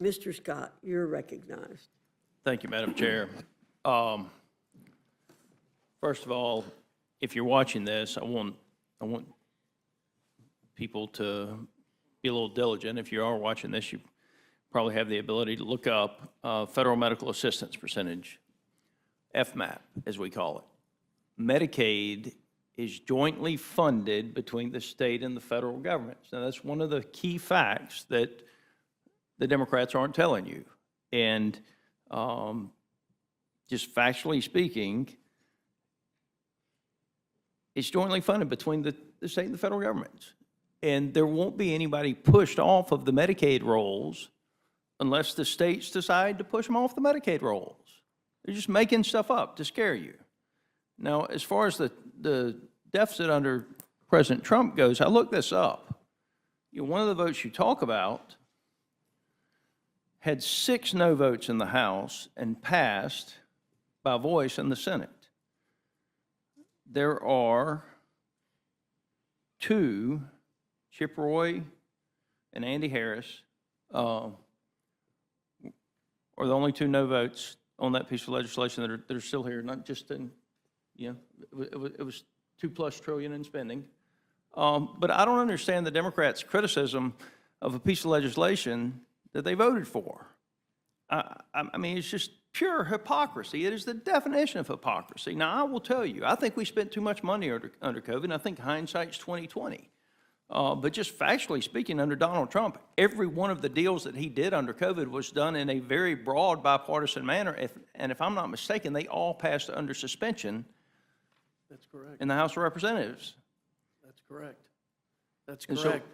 Mr. Scott, you're recognized. Thank you, Madam Chair. First of all, if you're watching this, I want people to be a little diligent. If you are watching this, you probably have the ability to look up federal medical assistance percentage, FMAP, as we call it. Medicaid is jointly funded between the state and the federal governments. Now, that's one of the key facts that the Democrats aren't telling you. And just factually speaking, it's jointly funded between the state and the federal governments. And there won't be anybody pushed off of the Medicaid rolls unless the states decide to push them off the Medicaid rolls. They're just making stuff up to scare you. Now, as far as the deficit under President Trump goes, I looked this up. You know, one of the votes you talk about had 6 no votes in the House and passed by voice in the Senate. There are 2, Chip Roy and Andy Harris, are the only 2 no votes on that piece of legislation that are still here, not just in, you know, it was $2+ trillion in spending. But I don't understand the Democrats' criticism of a piece of legislation that they voted for. I mean, it's just pure hypocrisy. It is the definition of hypocrisy. Now, I will tell you, I think we spent too much money under COVID, and I think hindsight's 20/20. But just factually speaking, under Donald Trump, every one of the deals that he did under COVID was done in a very broad bipartisan manner. And if I'm not mistaken, they all passed under suspension. That's correct. In the House of Representatives. That's correct. That's And correct.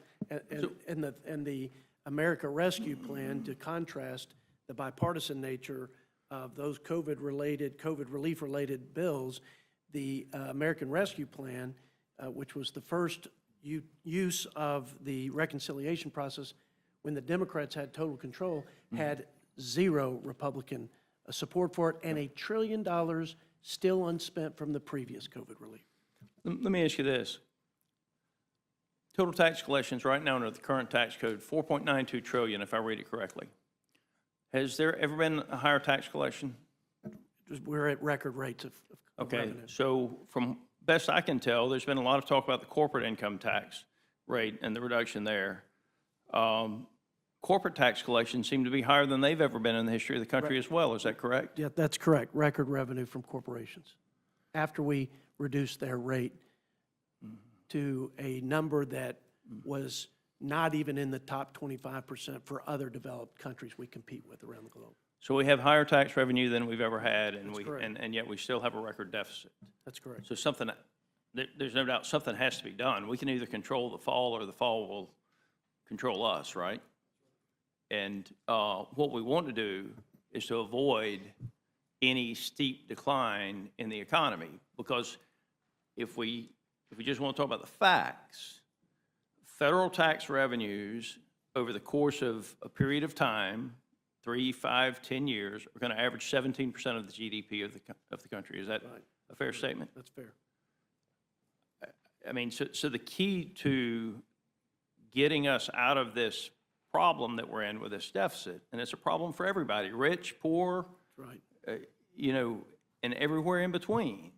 And the America Rescue Plan, to contrast the bipartisan nature of those COVID relief-related bills, the American Rescue Plan, which was the first use of the reconciliation process when the Democrats had total control, had 0 Republican support for it and $1 trillion still unspent from the previous COVID relief. Let me ask you this. Total tax collections right now under the current tax code, $4.92 trillion, if I read it correctly. Has there ever been a higher tax collection? We're at record rates of revenue. So from best I can tell, there's been a lot of talk about the corporate income tax rate and the reduction there. Corporate tax collections seem to be higher than they've ever been in the history of the country as well. Is that correct? Yeah, that's correct. Record revenue from corporations. After we reduced their rate to a number that was not even in the top 25% for other developed countries we compete with around the globe. So we have higher tax revenue than we've ever had, and correct. and yet we still have a record deficit. That's correct. So there's no doubt something has to be done. We can either control the fall or the fall will control us, right? And what we want to do is to avoid any steep decline in the economy, because if we just want to talk about the facts, federal tax revenues over the course of a period of time, 3, 5, 10 years, are going to average 17% of the GDP of the country. Is that Right. a fair statement? That's fair. I mean, so the key to getting us out of this problem that we're in with this deficit, and it's a problem for everybody, rich, poor, Right. you know, and everywhere in between,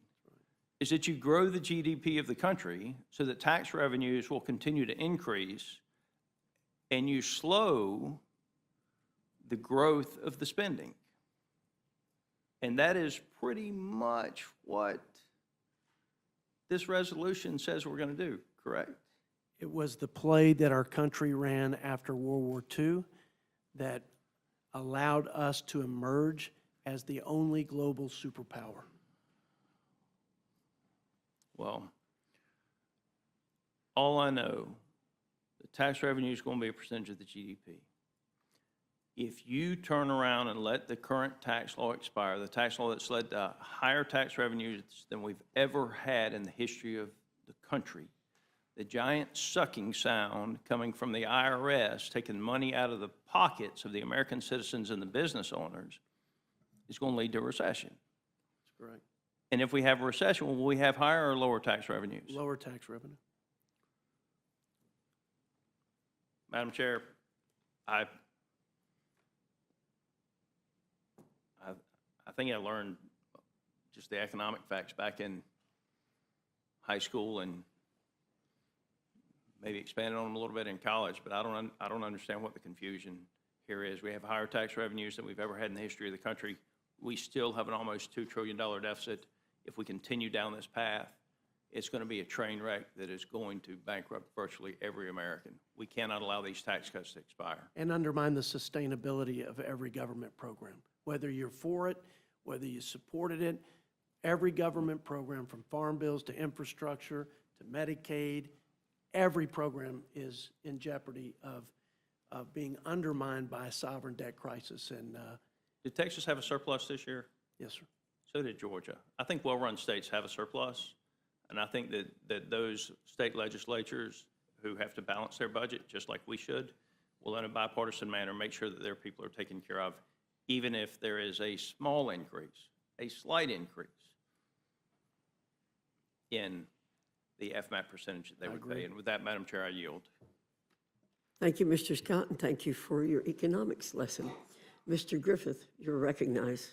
is that you grow the GDP of the country so that tax revenues will continue to increase, and you slow the growth of the spending. And that is pretty much what this resolution says we're going to do, correct? It was the play that our country ran after World War II that allowed us to emerge as the only global superpower. Well, all I know, the tax revenue is going to be a percentage of the GDP. If you turn around and let the current tax law expire, the tax law that's led to higher tax revenues than we've ever had in the history of the country, the giant sucking sound coming from the IRS, taking money out of the pockets of the American citizens and the business owners, is going to lead to a recession. That's correct. And if we have a recession, will we have higher or lower tax revenues? Lower tax revenue. Madam Chair, I think I learned just the economic facts back in high school and maybe expanded on them a little bit in college, but I don't understand what the confusion here is. We have higher tax revenues than we've ever had in the history of the country. We still have an almost $2 trillion deficit. If we continue down this path, it's going to be a train wreck that is going to bankrupt virtually every American. We cannot allow these tax cuts to expire. And undermine the sustainability of every government program. Whether you're for it, whether you supported it, every government program from farm bills to infrastructure to Medicaid, every program is in jeopardy of being undermined by a sovereign debt crisis. And Did Texas have a surplus this year? yes, sir. So did Georgia. I think well-run states have a surplus, and I think that those state legislatures who have to balance their budget, just like we should, will in a bipartisan manner make sure that their people are taken care of, even if there is a small increase, a slight increase in the FMAP percentage that they would pay. And with that, Madam Chair, I yield. Thank you, Mr. Scott, and thank you for your economics lesson. Mr. Griffith, you're recognized.